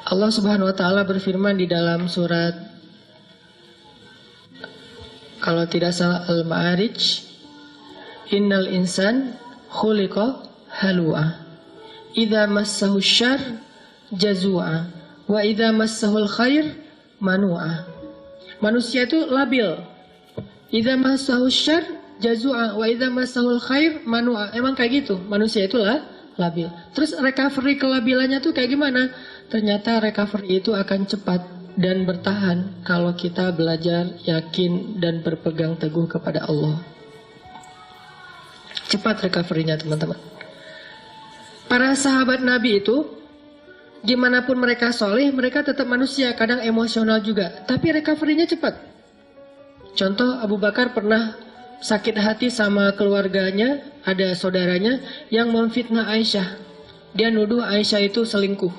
Allah Subhanahu wa taala berfirman di dalam surat, kalau tidak salah, Al-Ma'arij, innal insan khuliqa halu'a idza massahu syarr jazua wa idza massahul khair manu'a. Manusia itu labil. Idza massahu syarr jazua wa idza massahul khair manu'a. Emang kayak gitu. Manusia itu labil. Terus recovery kelabilannya tuh kayak gimana? Ternyata recovery itu akan cepat dan bertahan kalau kita belajar, yakin, dan berpegang teguh kepada Allah. Cepat recovery-nya, teman-teman. Para sahabat Nabi itu, gimana pun mereka soleh, mereka tetap manusia, kadang emosional juga. Tapi recovery-nya cepat. Contoh, Abu Bakar pernah sakit hati sama keluarganya, ada saudaranya yang memfitnah Aisyah. Dia nuduh Aisyah itu selingkuh.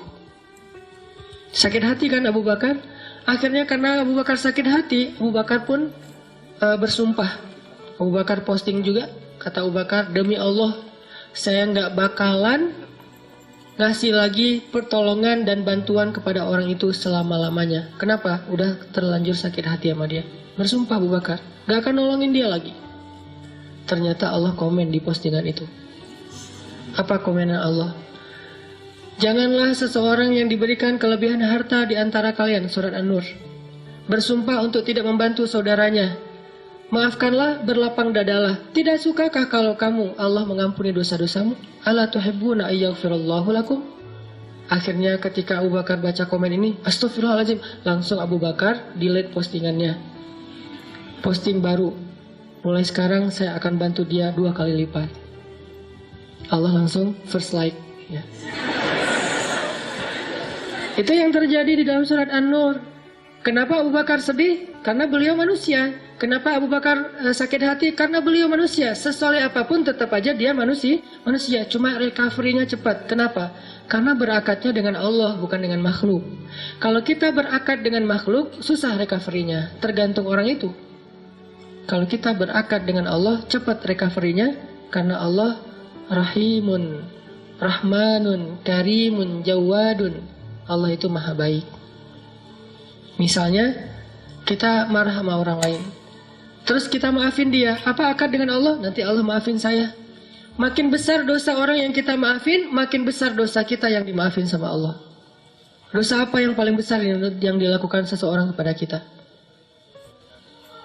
Sakit hati kan Abu Bakar? Akhirnya karena Abu Bakar sakit hati, Abu Bakar pun bersumpah. Abu Bakar posting juga, kata Abu Bakar, demi Allah, saya nggak bakalan ngasih lagi pertolongan dan bantuan kepada orang itu selama-lamanya. Kenapa? Udah terlanjur sakit hati sama dia. Bersumpah Abu Bakar, nggak akan nolongin dia lagi. Ternyata Allah komen di postingan itu. Apa komenan Allah? Janganlah seseorang yang diberikan kelebihan harta di antara kalian, surat An-Nur, bersumpah untuk tidak membantu saudaranya. Maafkanlah, berlapang dadalah. Tidak sukakah kalau kamu Allah mengampuni dosa-dosamu? Ala tuhibbuna ayyaghfirallahu lakum? Akhirnya ketika Abu Bakar baca komen ini, astagfirullahaladzim, langsung Abu Bakar delete postingannya. Posting baru. Mulai sekarang saya akan bantu dia 2 kali lipat. Allah langsung first like. Ya. Itu yang terjadi di dalam surat An-Nur. Kenapa Abu Bakar sedih? Karena beliau manusia. Kenapa Abu Bakar sakit hati? Karena beliau manusia. Sesoleh apapun tetap aja dia manusia. Cuma recovery-nya cepat. Kenapa? Karena berakatnya dengan Allah, bukan dengan makhluk. Kalau kita berakat dengan makhluk, susah recovery-nya. Tergantung orang itu. Kalau kita berakat dengan Allah, cepat recovery-nya. Karena Allah Rahimun, Rahmanun, Karimun, Jawadun. Allah itu maha baik. Misalnya, kita marah sama orang lain. Terus kita maafin dia. Apa akad dengan Allah? Nanti Allah maafin saya. Makin besar dosa orang yang kita maafin, makin besar dosa kita yang dimaafin sama Allah. Dosa apa yang paling besar yang dilakukan seseorang kepada kita?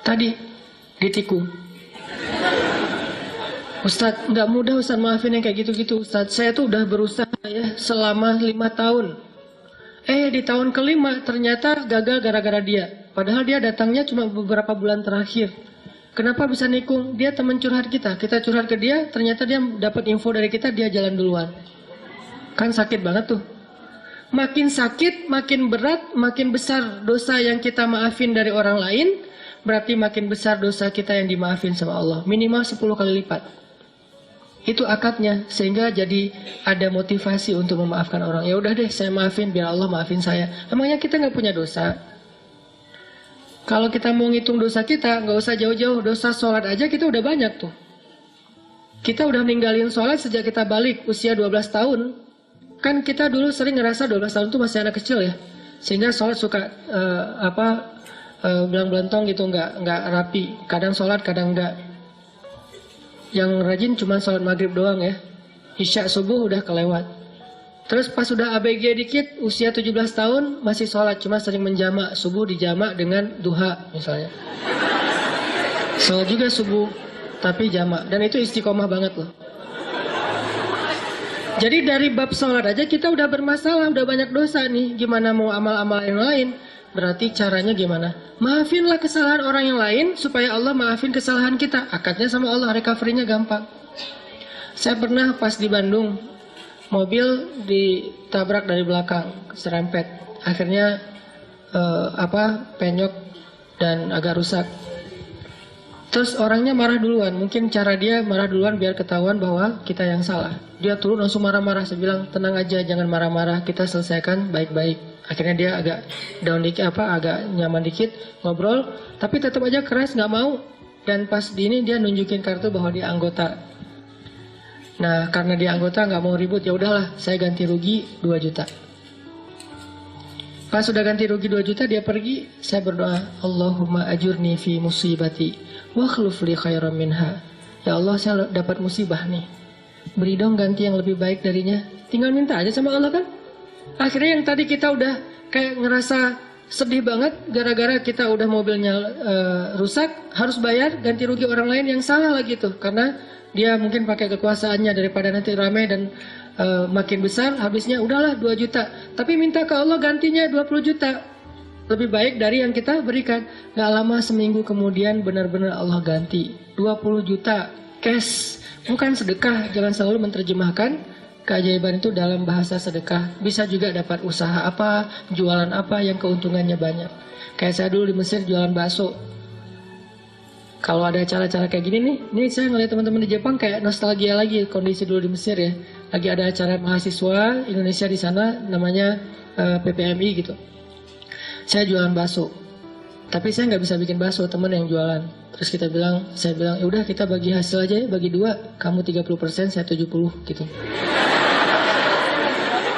Tadi, ditikung. Ustadz, nggak mudah Ustadz maafin yang kayak gitu-gitu Ustadz. Saya tuh udah berusaha ya selama 5 tahun. Di tahun ke-5 ternyata gagal gara-gara dia. Padahal dia datangnya cuma beberapa bulan terakhir. Kenapa bisa nikung? Dia teman curhat kita. Kita curhat ke dia, ternyata dia dapat info dari kita, dia jalan duluan. Kan sakit banget tuh. Makin sakit, makin berat, makin besar dosa yang kita maafin dari orang lain, berarti makin besar dosa kita yang dimaafin sama Allah. Minimal 10 kali lipat. Itu akadnya, sehingga jadi ada motivasi untuk memaafkan orang. Ya udah deh, saya maafin biar Allah maafin saya. Emangnya kita nggak punya dosa? Kalau kita mau ngitung dosa kita, nggak usah jauh-jauh. Dosa sholat aja kita udah banyak tuh. Kita udah ninggalin sholat sejak kita balik usia 12 tahun. Kan kita dulu sering ngerasa 12 tahun tuh masih anak kecil ya, sehingga sholat suka belang-belantong gitu, nggak rapi. Kadang sholat, kadang nggak. Yang rajin cuma sholat maghrib doang ya. Isya subuh udah kelewat. Terus pas udah ABG dikit, usia 17 tahun masih sholat, cuma sering menjamak. Subuh dijamak dengan duha misalnya. Sholat juga subuh, tapi jamak. Dan itu istiqomah banget loh. Jadi dari bab sholat aja kita udah bermasalah, udah banyak dosa nih. Gimana mau amal-amal yang lain? Berarti caranya gimana? Maafinlah kesalahan orang yang lain supaya Allah maafin kesalahan kita. Akadnya sama Allah, recovery-nya gampang. Saya pernah pas di Bandung, mobil ditabrak dari belakang, serempet. Akhirnya penyok dan agak rusak. Terus orangnya marah duluan. Mungkin cara dia marah duluan biar ketahuan bahwa kita yang salah. Dia turun langsung marah-marah. Saya bilang, tenang aja, jangan marah-marah. Kita selesaikan baik-baik. Akhirnya dia agak down dikit, agak nyaman dikit, ngobrol, tapi tetap aja keras, nggak mau. Dan pas di ini dia nunjukin kartu bahwa dia anggota. Nah, karena dia anggota nggak mau ribut, ya udahlah, saya ganti rugi 2 juta. Pas sudah ganti rugi 2 juta dia pergi, saya berdoa, Allahumma ajurni fi musibati wa khluf li khairan minha. Ya Allah, saya dapat musibah nih, beri dong ganti yang lebih baik darinya. Tinggal minta aja sama Allah kan. Akhirnya yang tadi kita udah kayak ngerasa sedih banget gara-gara kita udah mobilnya rusak, harus bayar ganti rugi orang lain yang salah lagi tuh, karena dia mungkin pakai kekuasaannya daripada nanti ramai dan makin besar, habisnya udahlah 2 juta. Tapi minta ke Allah gantinya 20 juta. Lebih baik dari yang kita berikan. Gak lama seminggu kemudian benar-benar Allah ganti 20 juta cash. Bukan sedekah, jangan selalu menerjemahkan keajaiban itu dalam bahasa sedekah. Bisa juga dapat usaha apa, jualan apa yang keuntungannya banyak. Kayak saya dulu di Mesir jualan bakso. Kalau ada acara-acara kayak gini nih, ini saya ngeliat teman-teman di Jepang kayak nostalgia lagi kondisi dulu di Mesir ya. Lagi ada acara mahasiswa Indonesia di sana, namanya PPMI gitu. Saya jualan bakso, tapi saya nggak bisa bikin bakso, teman yang jualan. Terus saya bilang, ya udah kita bagi hasil aja ya, bagi 2, kamu 30%, saya 70 gitu.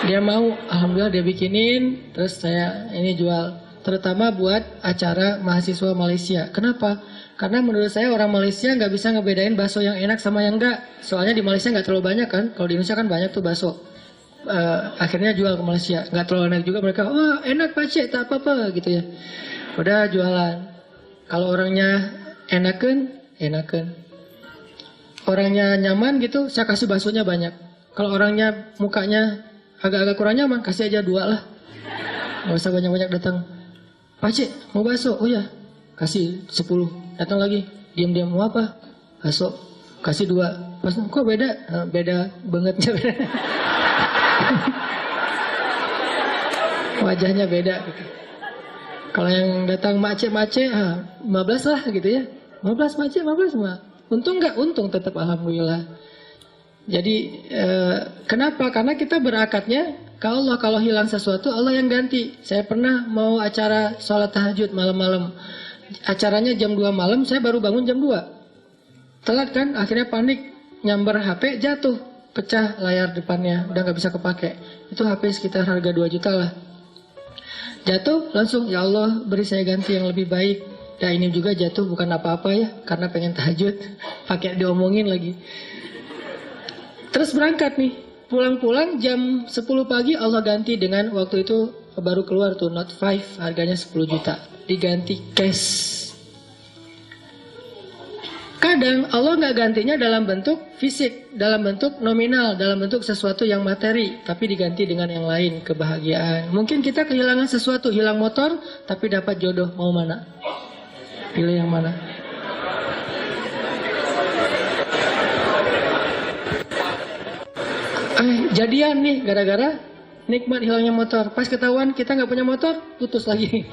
Dia mau, alhamdulillah dia bikinin, terus saya ini jual. Terutama buat acara mahasiswa Malaysia. Kenapa? Karena menurut saya orang Malaysia nggak bisa ngebedain bakso yang enak sama yang enggak. Soalnya di Malaysia nggak terlalu banyak kan. Kalau di Indonesia kan banyak tuh bakso. Akhirnya jual ke Malaysia. Nggak terlalu enak juga, mereka, wah enak Pak Cik, tak apa-apa gitu ya. Udah jualan. Kalau orangnya enakan. Orangnya nyaman gitu, saya kasih baksonya banyak. Kalau orangnya mukanya agak-agak kurang nyaman, kasih aja 2 lah. Nggak usah banyak-banyak datang. Pak Cik, mau bakso? Oh ya, kasih 10. Datang lagi, diam-diam, mau apa? Bakso, kasih 2. Pas, kok beda? Beda banget. Wajahnya beda gitu. Kalau yang datang mace, 15 lah gitu ya. 15 mace, 15 mah. Untung nggak? Untung tetap alhamdulillah. Jadi kenapa? Karena kita berakatnya ke Allah. Kalau hilang sesuatu, Allah yang ganti. Saya pernah mau acara sholat tahajud malam-malam. Acaranya jam 2 malam, saya baru bangun jam 2. Telat kan, akhirnya panik, nyamber HP, jatuh, pecah layar depannya, udah gak bisa kepake. Itu HP sekitar harga 2 juta lah. Jatuh, langsung, ya Allah beri saya ganti yang lebih baik. Nah ini juga jatuh bukan apa-apa ya, karena pengen tahajud, pakai diomongin lagi. Terus berangkat nih, pulang-pulang jam 10 pagi Allah ganti dengan waktu itu baru keluar tuh Note 5, harganya 10 juta. Diganti cash. Kadang Allah nggak gantinya dalam bentuk fisik, dalam bentuk nominal, dalam bentuk sesuatu yang materi, tapi diganti dengan yang lain, kebahagiaan. Mungkin kita kehilangan sesuatu, hilang motor, tapi dapat jodoh. Mau mana? Pilih yang mana? Jadian nih, gara-gara nikmat hilangnya motor. Pas ketahuan kita nggak punya motor, putus lagi.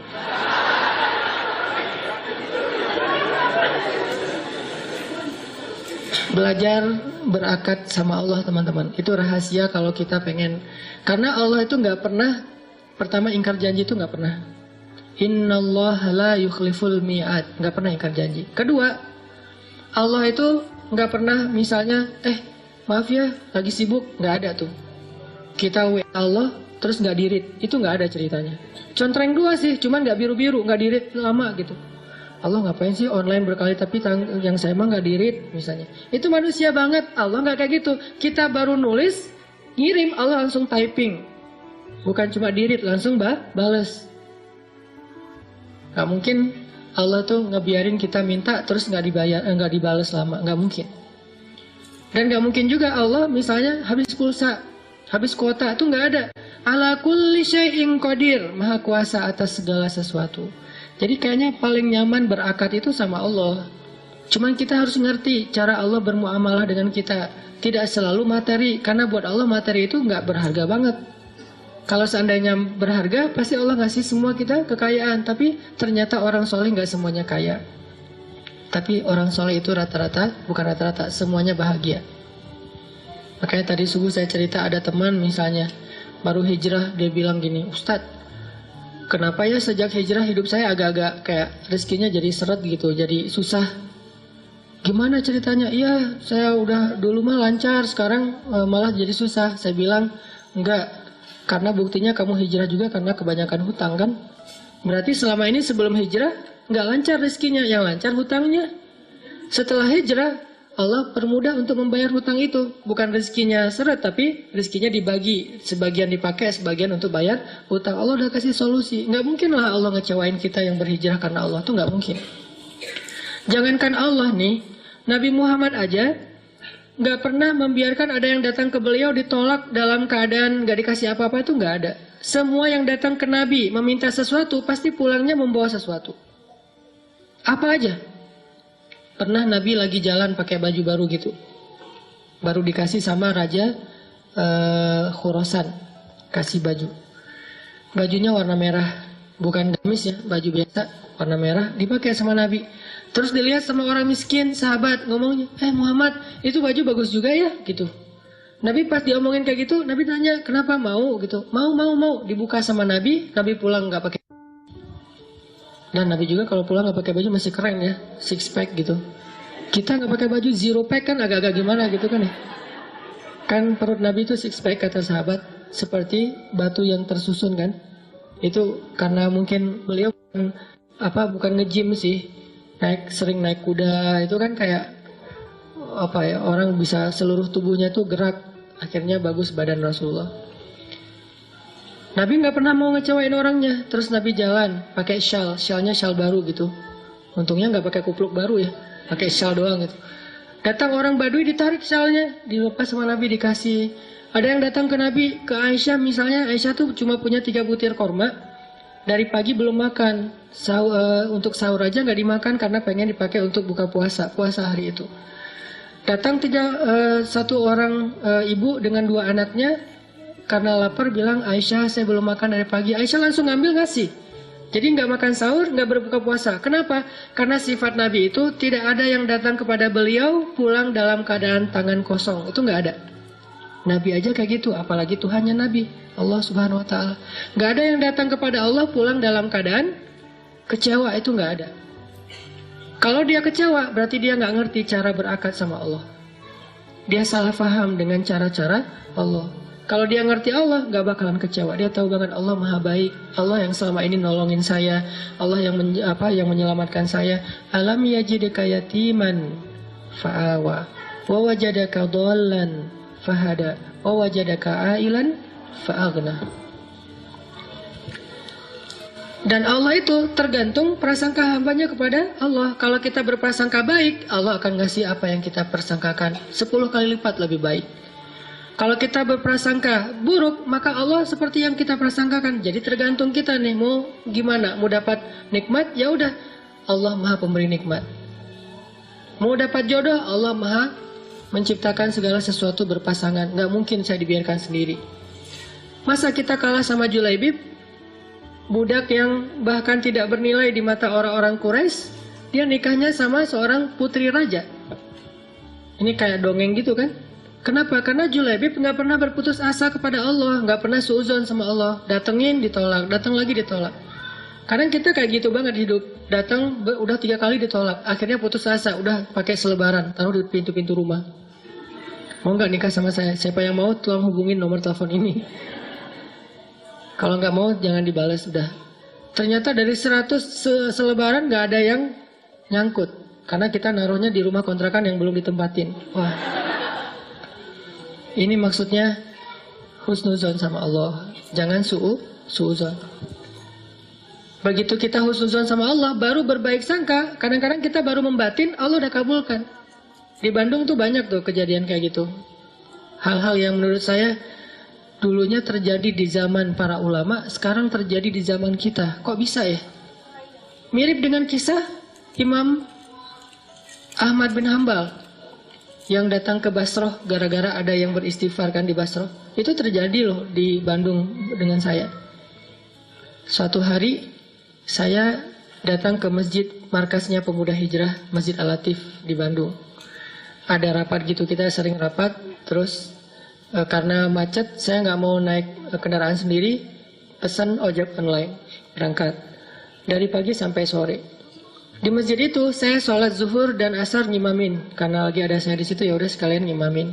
Belajar berakat sama Allah teman-teman. Itu rahasia kalau kita pengen. Karena Allah itu nggak pernah, pertama ingkar janji itu nggak pernah. Innallaha la yukhliful mi'ad. Nggak pernah ingkar janji. Kedua, Allah itu nggak pernah misalnya, maaf ya lagi sibuk, nggak ada tuh. Kita WA Allah terus nggak dirit, itu nggak ada ceritanya. Contreng 2 sih, cuman nggak biru-biru, nggak dirit lama gitu. Allah ngapain sih online berkali tapi yang saya mah nggak dirit misalnya. Itu manusia banget. Allah nggak kayak gitu. Kita baru nulis, ngirim, Allah langsung typing. Bukan cuma dirit, langsung bales. Gak mungkin Allah tuh ngebiarin kita minta terus nggak dibayar, nggak dibales lama. Nggak mungkin. Dan nggak mungkin juga Allah misalnya habis pulsa, habis kuota, itu nggak ada. Ala kulli syai'in qadir, maha kuasa atas segala sesuatu. Jadi kayaknya paling nyaman berakat itu sama Allah. Cuman kita harus ngerti cara Allah bermuamalah dengan kita. Tidak selalu materi, karena buat Allah materi itu nggak berharga banget. Kalau seandainya berharga, pasti Allah ngasih semua kita kekayaan. Tapi ternyata orang soleh nggak semuanya kaya. Tapi orang soleh itu rata-rata, bukan rata-rata, semuanya bahagia. Makanya tadi subuh saya cerita ada teman misalnya, baru hijrah, dia bilang gini, Ustadz, kenapa ya sejak hijrah hidup saya agak-agak kayak rezekinya jadi seret gitu, jadi susah. Gimana ceritanya? Iya, saya udah dulu mah lancar, sekarang malah jadi susah. Saya bilang, enggak. Karena buktinya kamu hijrah juga karena kebanyakan hutang kan. Berarti selama ini sebelum hijrah nggak lancar rezekinya, yang lancar hutangnya. Setelah hijrah Allah permudah untuk membayar hutang itu. Bukan rezekinya seret, tapi rezekinya dibagi. Sebagian dipakai, sebagian untuk bayar hutang. Allah udah kasih solusi. Nggak mungkin lah Allah ngecewain kita yang berhijrah karena Allah. Itu nggak mungkin. Jangankan Allah nih, Nabi Muhammad aja nggak pernah membiarkan ada yang datang ke beliau ditolak dalam keadaan nggak dikasih apa-apa, itu nggak ada. Semua yang datang ke Nabi meminta sesuatu, pasti pulangnya membawa sesuatu. Apa aja? Pernah Nabi lagi jalan pakai baju baru gitu. Baru dikasih sama Raja Khurasan. Kasih baju. Bajunya warna merah. Bukan gamis ya, baju biasa. Warna merah. Dipakai sama Nabi. Terus dilihat sama orang miskin, sahabat ngomongnya, Muhammad, itu baju bagus juga ya? Gitu. Nabi pas diomongin kayak gitu, Nabi tanya, kenapa mau? Gitu. Mau. Dibuka sama Nabi, Nabi pulang nggak pakai. Dan Nabi juga kalau pulang nggak pakai baju masih keren ya, six pack gitu. Kita nggak pakai baju zero pack kan agak-agak gimana gitu kan ya. Kan perut Nabi itu six pack kata sahabat, seperti batu yang tersusun kan. Itu karena mungkin beliau bukan nge-gym sih, sering naik kuda, itu kan kayak orang bisa seluruh tubuhnya tuh gerak, akhirnya bagus badan Rasulullah. Nabi nggak pernah mau ngecewain orangnya. Terus Nabi jalan pakai syalnya syal baru gitu. Untungnya nggak pakai kupluk baru ya, pakai syal doang gitu. Datang orang Badui ditarik syalnya, dilepas sama Nabi dikasih. Ada yang datang ke Nabi, ke Aisyah misalnya, Aisyah tuh cuma punya 3 butir korma. Dari pagi belum makan, untuk sahur aja nggak dimakan karena pengen dipakai untuk buka puasa hari itu. Datang satu orang ibu dengan 2 anaknya. Karena lapar bilang, Aisyah saya belum makan dari pagi. Aisyah langsung ngambil ngasih. Jadi nggak makan sahur, nggak berbuka puasa. Kenapa? Karena sifat Nabi itu tidak ada yang datang kepada beliau pulang dalam keadaan tangan kosong. Itu nggak ada. Nabi aja kayak gitu, apalagi Tuhannya Nabi, Allah Subhanahu Wa Taala. Nggak ada yang datang kepada Allah pulang dalam keadaan kecewa, itu nggak ada. Kalau dia kecewa, berarti dia nggak ngerti cara berakad sama Allah. Dia salah faham dengan cara-cara Allah. Kalau dia ngerti Allah, gak bakalan kecewa. Dia tahu banget Allah maha baik. Allah yang selama ini nolongin saya. Allah yang menyelamatkan saya. Alam yajidka yatiman fa'awa. Wa wajadaka dhallan fahada. Wa wajadaka ailan fa'aghna. Dan Allah itu tergantung prasangka hambanya kepada Allah. Kalau kita berprasangka baik, Allah akan ngasih apa yang kita persangkakan 10 kali lipat lebih baik. Kalau kita berprasangka buruk, maka Allah seperti yang kita prasangkakan. Jadi tergantung kita nih, mau gimana? Mau dapat nikmat, ya udah, Allah maha pemberi nikmat. Mau dapat jodoh, Allah maha menciptakan segala sesuatu berpasangan. Nggak mungkin saya dibiarkan sendiri. Masa kita kalah sama Julaibib? Budak yang bahkan tidak bernilai di mata orang-orang Quraisy, dia nikahnya sama seorang putri raja. Ini kayak dongeng gitu kan? Kenapa? Karena Julaibib nggak pernah berputus asa kepada Allah, nggak pernah suuzon sama Allah. Datengin ditolak, datang lagi ditolak. Kadang kita kayak gitu banget hidup. Datang udah 3 kali ditolak, akhirnya putus asa, udah pakai selebaran, taruh di pintu-pintu rumah. Mau nggak nikah sama saya? Siapa yang mau tolong hubungin nomor telepon ini. Kalau nggak mau jangan dibalas udah. Ternyata dari 100 selebaran nggak ada yang nyangkut, karena kita naruhnya di rumah kontrakan yang belum ditempatin. Wah. Ini maksudnya husnuzon sama Allah. Jangan suuzon. Begitu kita husnuzon sama Allah, baru berbaik sangka. Kadang-kadang kita baru membatin, Allah udah kabulkan. Di Bandung tuh banyak tuh kejadian kayak gitu. Hal-hal yang menurut saya dulunya terjadi di zaman para ulama, sekarang terjadi di zaman kita. Kok bisa ya? Mirip dengan kisah Imam Ahmad bin Hambal yang datang ke Basroh gara-gara ada yang beristighfar kan di Basroh. Itu terjadi loh di Bandung dengan saya. Suatu hari saya datang ke masjid markasnya Pemuda Hijrah, Masjid Al-Latif di Bandung. Ada rapat gitu, kita sering rapat. Terus karena macet saya nggak mau naik kendaraan sendiri, pesan ojek online, berangkat dari pagi sampai sore. Di masjid itu saya sholat zuhur dan asar ngimamin, karena lagi ada saya di situ, ya udah sekalian ngimamin.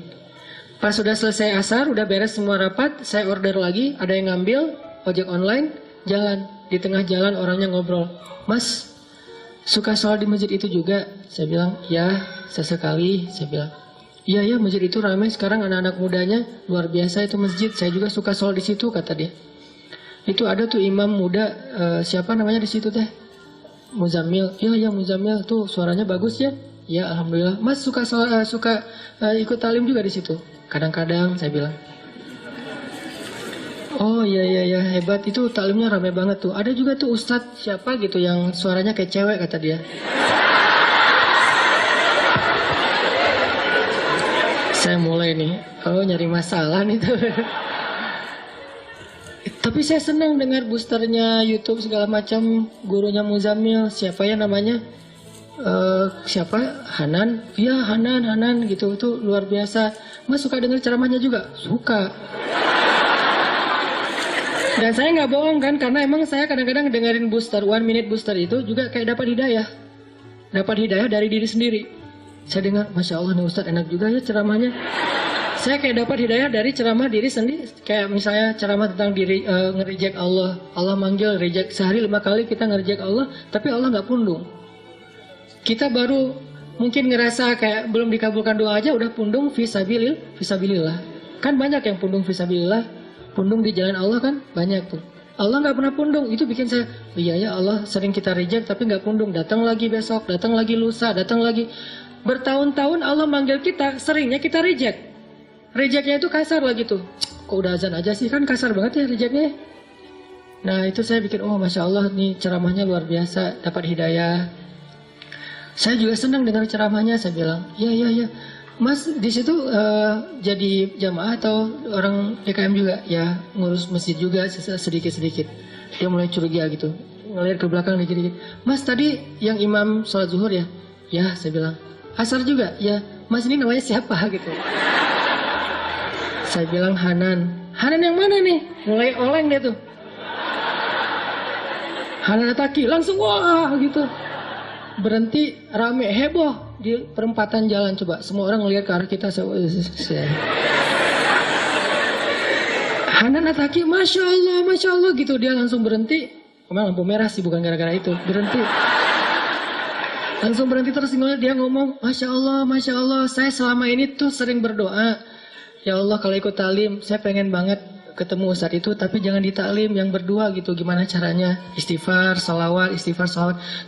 Pas sudah selesai asar, udah beres semua rapat, saya order lagi, ada yang ngambil, ojek online, jalan. Di tengah jalan orangnya ngobrol, Mas, suka sholat di masjid itu juga? Saya bilang, ya, sesekali. Saya bilang, iya ya, masjid itu ramai sekarang, anak-anak mudanya luar biasa itu masjid. Saya juga suka sholat di situ, kata dia. Itu ada tuh imam muda, siapa namanya di situ teh? Muzammil. Iya Muzammil tuh suaranya bagus ya. Ya alhamdulillah. Mas suka ikut talim juga di situ. Kadang-kadang saya bilang. Oh iya hebat, itu talimnya ramai banget tuh. Ada juga tuh ustadz siapa gitu yang suaranya kayak cewek, kata dia. Saya mulai nih, nyari masalah nih tuh. Tapi saya senang dengar boosternya YouTube segala macam, gurunya Muzammil, siapa ya namanya? Siapa? Hanan? Iya Hanan gitu, itu luar biasa. Mas suka dengar ceramahnya juga? Suka. Dan saya nggak bohong kan, karena emang saya kadang-kadang dengerin booster, 1 minute booster itu juga kayak dapat hidayah. Dapat hidayah dari diri sendiri. Saya dengar, Masya Allah nih Ustadz enak juga ya ceramahnya. Saya kayak dapat hidayah dari ceramah diri sendiri. Kayak misalnya ceramah tentang diri, nge-reject Allah. Allah manggil, reject. Sehari 5 kali kita nge-reject Allah, tapi Allah nggak pundung. Kita baru mungkin ngerasa kayak belum dikabulkan doa aja, udah pundung fisabilillah. Kan banyak yang pundung fisabilillah. Pundung di jalan Allah kan banyak tuh. Allah nggak pernah pundung, itu bikin saya, oh iya ya Allah sering kita reject tapi nggak pundung. Datang lagi besok, datang lagi lusa, datang lagi. Bertahun-tahun Allah manggil kita, seringnya kita reject. Rejectnya itu kasar lagi tuh. Kok udah azan aja sih, kan kasar banget ya rejectnya. Nah itu saya bikin, oh Masya Allah nih ceramahnya luar biasa, dapat hidayah. Saya juga senang dengar ceramahnya, saya bilang, iya. Mas di situ jadi jamaah atau orang DKM juga? Ya ngurus masjid juga sedikit-sedikit. Dia mulai curiga gitu, ngeliat ke belakang dikit-dikit. Mas tadi yang imam sholat zuhur ya? Ya saya bilang. Asar juga? Ya. Mas ini namanya siapa gitu? Saya bilang Hanan. Hanan yang mana nih? Mulai oleng dia tuh. Hanan Ataki langsung wah gitu. Berhenti rame heboh di perempatan jalan, coba semua orang ngelihat ke arah kita. Hanan Ataki, masya Allah gitu, dia langsung berhenti. Memang lampu merah sih, bukan gara-gara itu, berhenti. Langsung berhenti terus ngeliat, dia ngomong, masya Allah, saya selama ini tuh sering berdoa, ya Allah kalau ikut talim, saya pengen banget ketemu Ustadz itu, tapi jangan di taklim, yang berdua gitu, gimana caranya? Istighfar, salawat.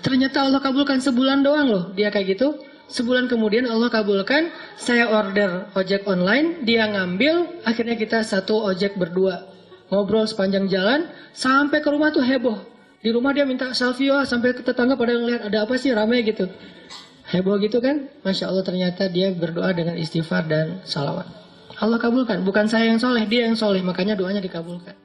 Ternyata Allah kabulkan sebulan doang loh, dia kayak gitu. Sebulan kemudian Allah kabulkan, saya order ojek online, dia ngambil, akhirnya kita satu ojek berdua. Ngobrol sepanjang jalan, sampai ke rumah tuh heboh. Di rumah dia minta selfie, sampai ke tetangga pada ngeliat, ada apa sih, rame gitu. Heboh gitu kan, Masya Allah ternyata dia berdoa dengan istighfar dan salawat. Allah kabulkan, bukan saya yang soleh, dia yang soleh, makanya doanya dikabulkan.